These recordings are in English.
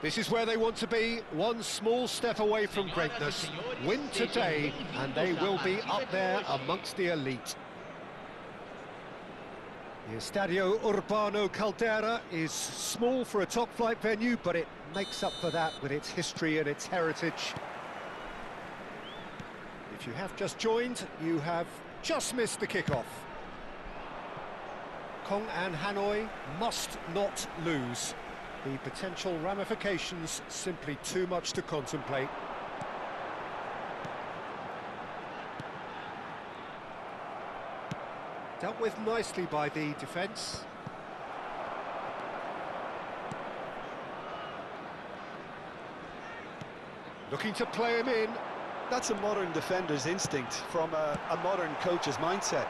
This is where they want to be, one small step away from greatness. Win today, and they will be up there amongst the elite. The Estadio Urbano Caldera is small for a top-flight venue, but it makes up for that with its history and its heritage. If you have just joined, you have just missed the kickoff. Kong and Hanoi must not lose. The potential ramifications simply too much to contemplate. Dealt with nicely by the defence. Looking to play him in. That's a modern defender's instinct from a modern coach's mindset.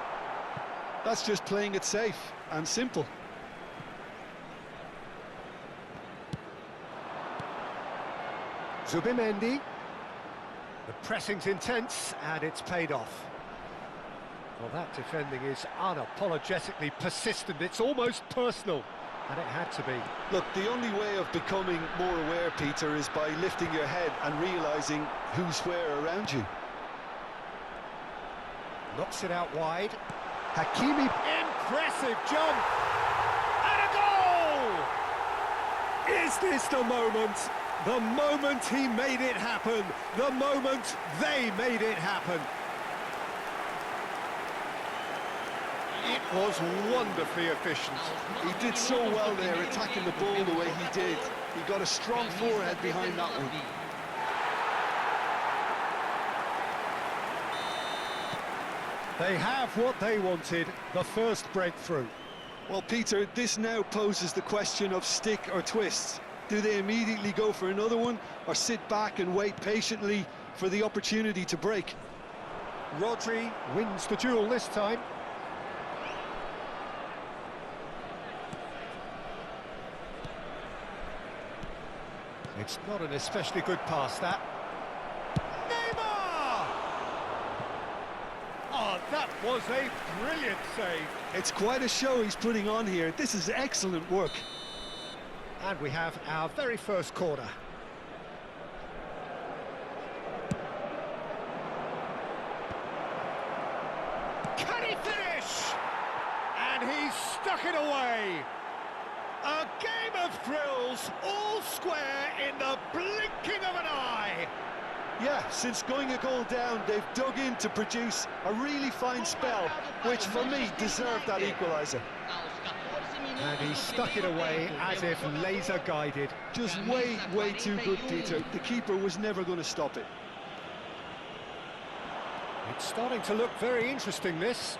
That's just playing it safe and simple. Zubimendi. The pressing's intense, and it's paid off. Well, that defending is unapologetically persistent. It's almost personal, and it had to be. Look, the only way of becoming more aware, Peter, is by lifting your head and realising who's where around you. Knocks it out wide. Hakimi, impressive jump! And a goal! Is this the moment? The moment he made it happen. The moment they made it happen. It was wonderfully efficient. He did so well there, attacking the ball the way he did. He got a strong forehead behind that one. They have what they wanted, the first breakthrough. Well, Peter, this now poses the question of stick or twist. Do they immediately go for another one, or sit back and wait patiently for the opportunity to break? Rodri wins the duel this time. It's not an especially good pass, that. Neymar! Oh, that was a brilliant save. It's quite a show he's putting on here. This is excellent work. And we have our very first corner. Can he finish? And he's stuck it away. A game of thrills, all square in the blinking of an eye. Yeah, since going a goal down, they've dug in to produce a really fine spell, which for me deserved that equaliser. And he stuck it away as if laser-guided. Just way too good, Peter. The keeper was never going to stop it. It's starting to look very interesting, this.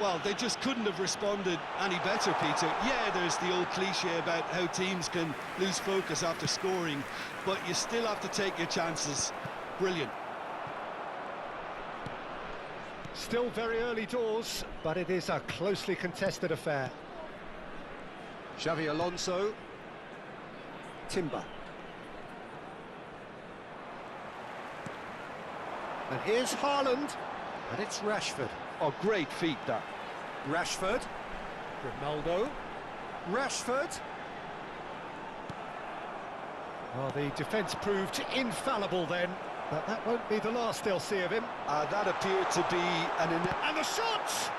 Well, they just couldn't have responded any better, Peter. Yeah, there's the old cliche about how teams can lose focus after scoring, but you still have to take your chances. Brilliant. Still very early doors, but it is a closely contested affair. Xavi Alonso. Timber. And here's Haaland. And it's Rashford. Oh, great feat, that. Rashford. Ronaldo. Rashford. Well, the defence proved infallible then, but that won't be the last they'll see of him. That appeared to be And the shot!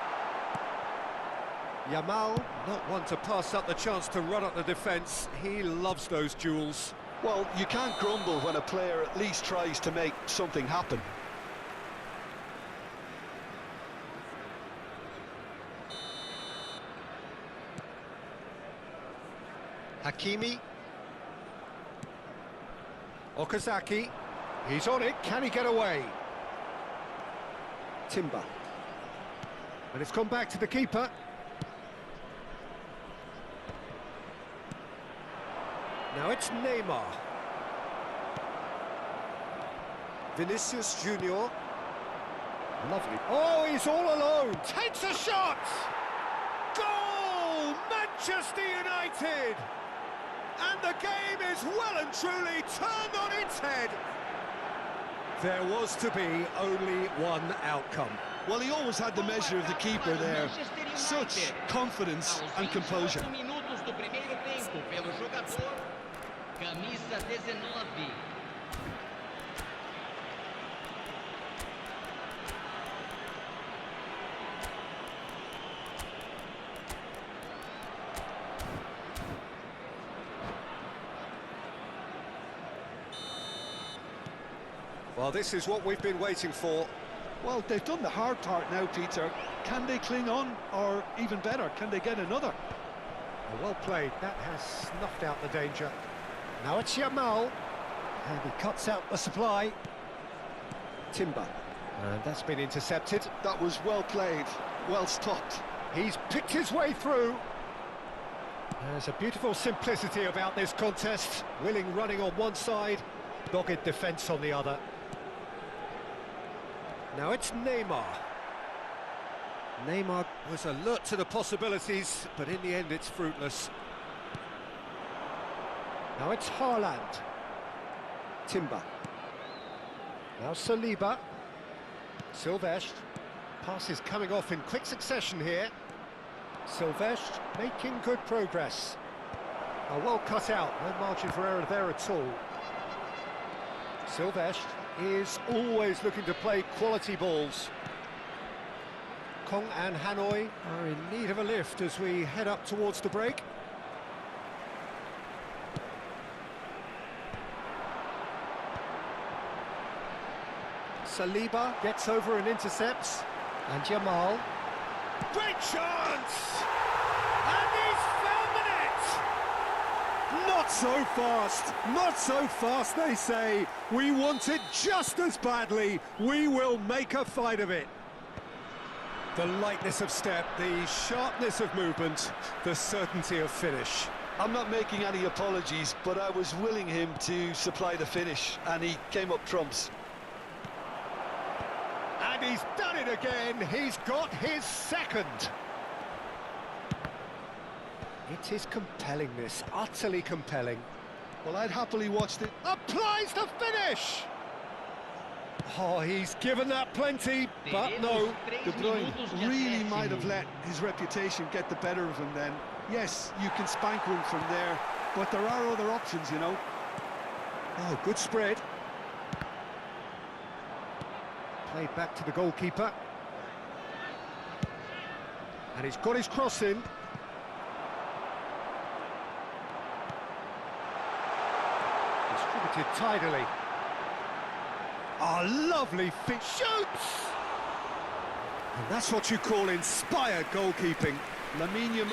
Yamal, not one to pass up the chance to run up the defence. He loves those duels. Well, you can't grumble when a player at least tries to make something happen. Hakimi. Okazaki. He's on it. Can he get away? Timber. And it's gone back to the keeper. Now it's Neymar. Vinicius Junior. Lovely. Oh, he's all alone. Takes a shot. Goal! Manchester United! And the game is well and truly turned on its head. There was to be only one outcome. Well, he always had the measure of the keeper there. Such confidence and composure. Camisa 19. Well, this is what we've been waiting for. Well, they've done the hard part now, Peter. Can they cling on, or even better, can they get another? Well played, that has snuffed out the danger. Now it's Yamal, and he cuts out the supply. Timber, and that's been intercepted. That was well played, well stopped. He's picked his way through. There's a beautiful simplicity about this contest. Willing running on one side, dogged defence on the other. Now it's Neymar. Neymar was alert to the possibilities, but in the end it's fruitless. Now it's Haaland. Timber. Now Saliba. Silvestre. Passes coming off in quick succession here. Silvestre making good progress. Well cut out, no margin for error there at all. Silvestre is always looking to play quality balls. Kong and Hanoi are in need of a lift as we head up towards the break. Saliba gets over and intercepts. And Yamal. Great chance! And he's found the net! Not so fast, not so fast, they say. We want it just as badly. We will make a fight of it. The lightness of step, the sharpness of movement, the certainty of finish. I'm not making any apologies, but I was willing him to supply the finish, and he came up trumps. And he's done it again, he's got his second. It is compelling, this, utterly compelling. Well, I'd happily watched it. Applies the finish! Oh, he's given that plenty, but no. De Bruyne really might have let his reputation get the better of him then. Yes, you can spank one from there, but there are other options, you know. Oh, good spread. Played back to the goalkeeper. And he's got his cross in. Distributed tidily. Oh, lovely fit. Shoots! And that's what you call inspired goalkeeping. Lamine.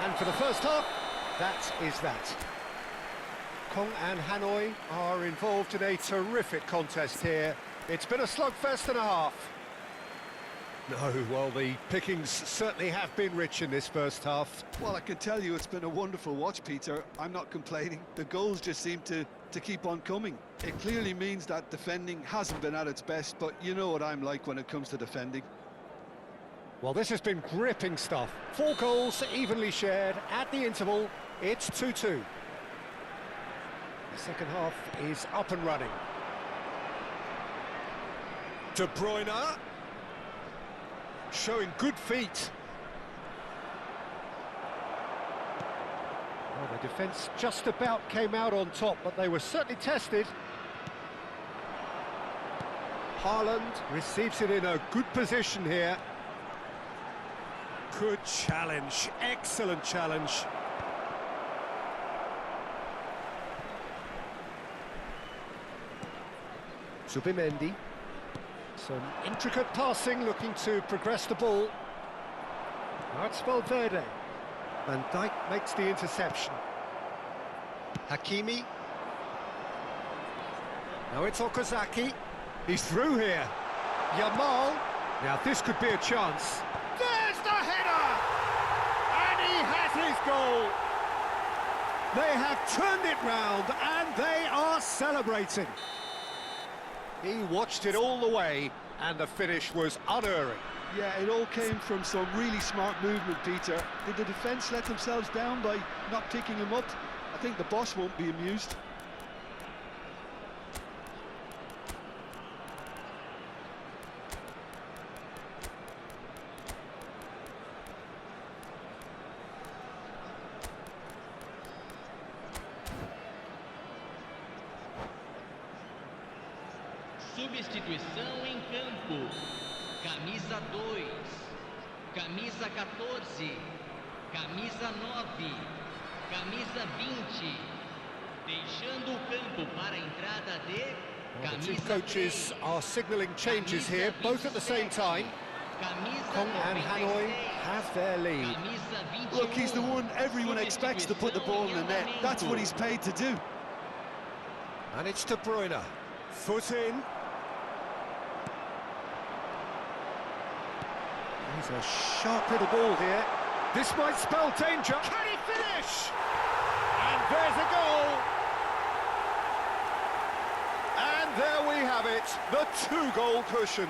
And for the first half, that is that. Kong and Hanoi are involved in a terrific contest here. It's been a slugfest and a half. No, well, the pickings certainly have been rich in this first half. Well, I can tell you it's been a wonderful watch, Peter. I'm not complaining. The goals just seem to keep on coming. It clearly means that defending hasn't been at its best, but you know what I'm like when it comes to defending. Well, this has been gripping stuff. 4 goals evenly shared. At the interval, it's 2-2. The second half is up and running. De Bruyne. Showing good feet. Well, the defence just about came out on top, but they were certainly tested. Haaland receives it in a good position here. Good challenge, excellent challenge. Zubimendi. Some intricate passing, looking to progress the ball. Now it's Valverde. Van Dijk makes the interception. Hakimi. Now it's Okazaki. He's through here. Yamal. Now this could be a chance. There's the header! And he has his goal. They have turned it round and they are celebrating. He watched it all the way, and the finish was unerring. Yeah, it all came from some really smart movement, Peter. Did the defence let themselves down by not picking him up? I think the boss won't be amused. Substituição em campo. Camisa 2. Camisa 14. Camisa 9. Camisa 20. Deixando o campo para a entrada de Well, the two camisa coaches 3. are signalling changes here, both at the same time. Camisa Kong and Hanoi 96. have their lead. Camisa 21. Look, he's the one everyone expects to put the ball in the net. That's what he's paid to do. And it's De Bruyne. Foot in. He's a sharp little ball here. This might spell danger. Can he finish? And there's a goal. And there we have it, the two-goal cushion.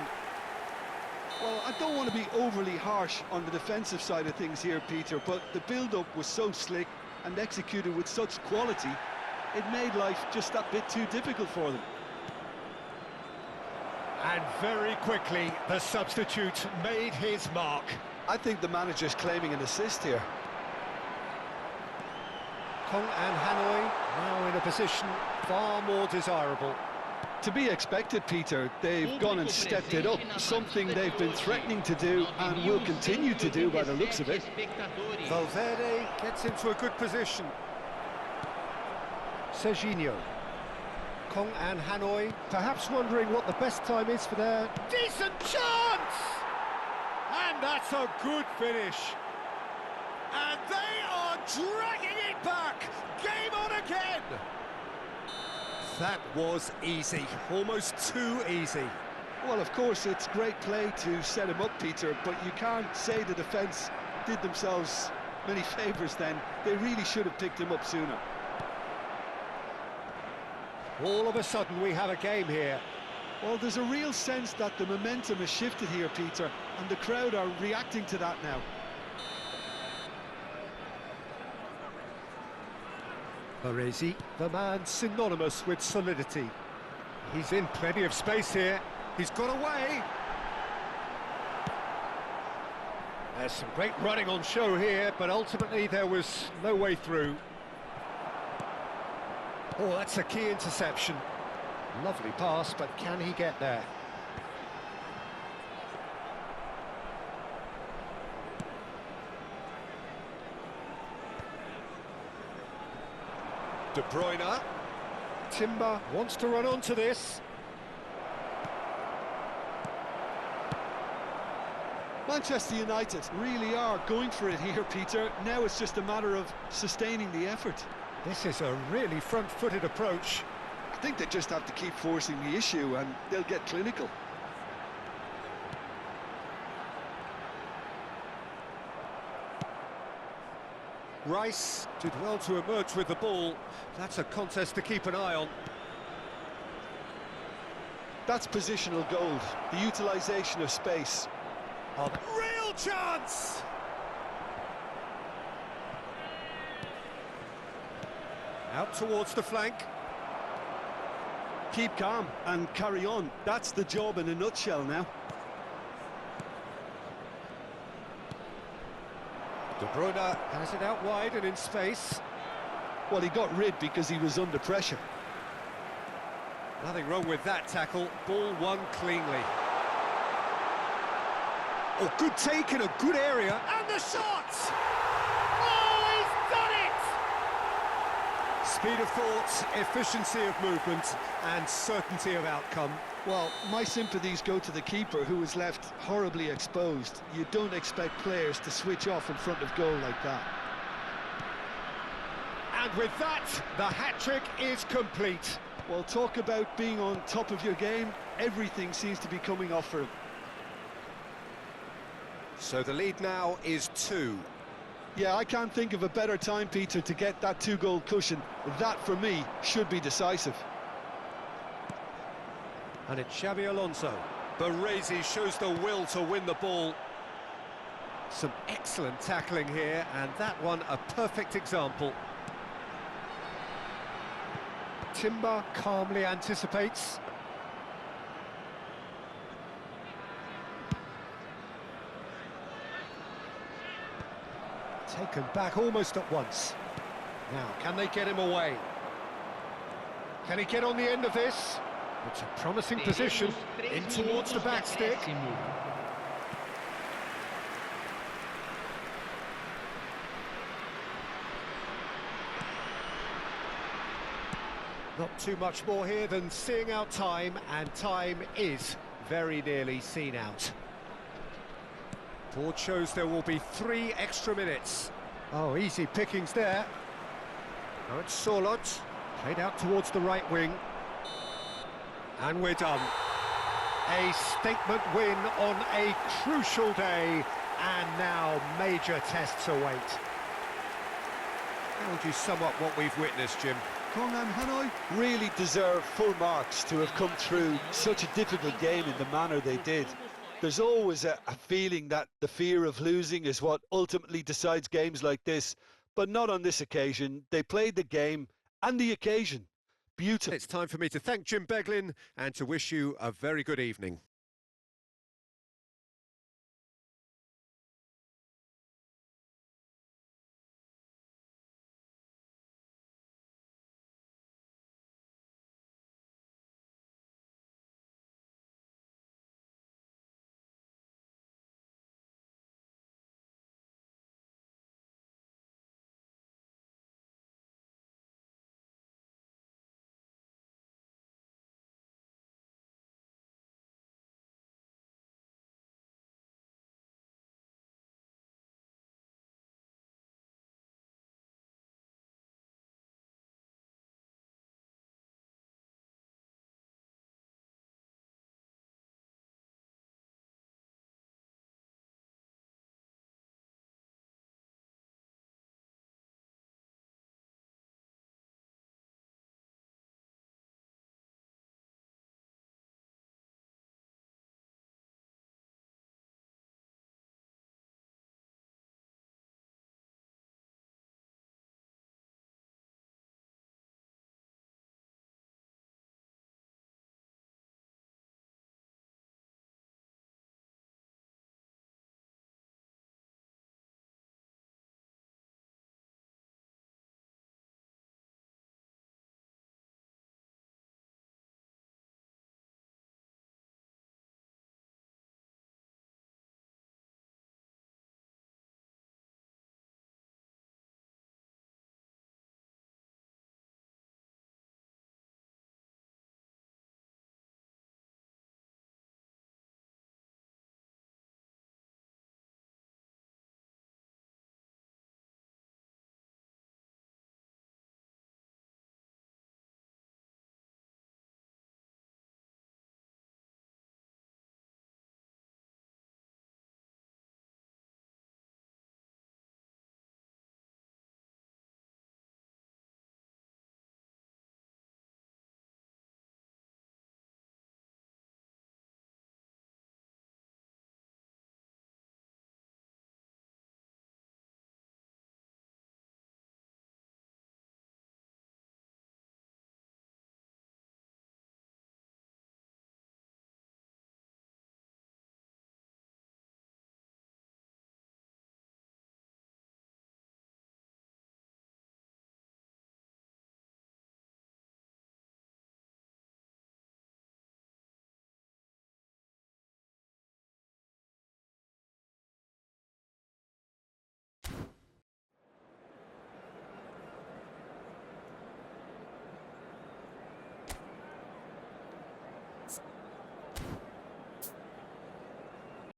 Well, I don't want to be overly harsh on the defensive side of things here, Peter, but the build-up was so slick and executed with such quality, it made life just that bit too difficult for them. And very quickly, the substitute made his mark. I think the manager's claiming an assist here. Kong and Hanoi now in a position far more desirable. To be expected, Peter, they've gone and stepped it up, something they've been threatening to do and will continue to do by the looks of it. Valverde gets into a good position. Serginho. Kong and Hanoi perhaps wondering what the best time is for their decent chance! And that's a good finish. And they are dragging it back! Game on again! That was easy, almost too easy. Well, of course, it's great play to set him up, Peter, but you can't say the defence did themselves many favours then. They really should have picked him up sooner. All of a sudden we have a game here. Well, there's a real sense that the momentum has shifted here, Peter, and the crowd are reacting to that now. Baresi, the man synonymous with solidity. He's in plenty of space here. He's got away. There's some great running on show here, but ultimately there was no way through. Oh, that's a key interception. Lovely pass, but can he get there? De Bruyne. Timber wants to run onto this. Manchester United really are going for it here, Peter. Now it's just a matter of sustaining the effort. This is a really front-footed approach. I think they just have to keep forcing the issue and they'll get clinical. Rice did well to emerge with the ball. That's a contest to keep an eye on. That's positional gold, the utilisation of space. Oh, real chance! Out towards the flank. Keep calm and carry on. That's the job in a nutshell now. De Bruyne has it out wide and in space. Well, he got rid because he was under pressure. Nothing wrong with that tackle. Ball won cleanly. Oh, good take in a good area. And the shot! Oh, he's done it! Speed of thought, efficiency of movement, and certainty of outcome. Well, my sympathies go to the keeper, who was left horribly exposed. You don't expect players to switch off in front of goal like that. And with that, the hat-trick is complete. Well, talk about being on top of your game. Everything seems to be coming off for him. So the lead now is 2. Yeah, I can't think of a better time, Peter, to get that two-goal cushion. That, for me, should be decisive. And it's Xabi Alonso. Baresi shows the will to win the ball. Some excellent tackling here, and that one a perfect example. Timber calmly anticipates. Taken back almost at once. Now, can they get him away? Can he get on the end of this? It's a promising position, in towards the back stick. Not too much more here than seeing out time, and time is very nearly seen out. Board shows there will be 3 extra minutes. Oh, easy pickings there. Now it's Sorlot, played out towards the right wing. And we're done. A statement win on a crucial day, and now major tests await. How would you sum up what we've witnessed, Jim? Kongan Hanoi really deserve full marks to have come through such a difficult game in the manner they did. There's always a feeling that the fear of losing is what ultimately decides games like this, but not on this occasion. They played the game and the occasion beautifully. It's time for me to thank Jim Beglin and to wish you a very good evening.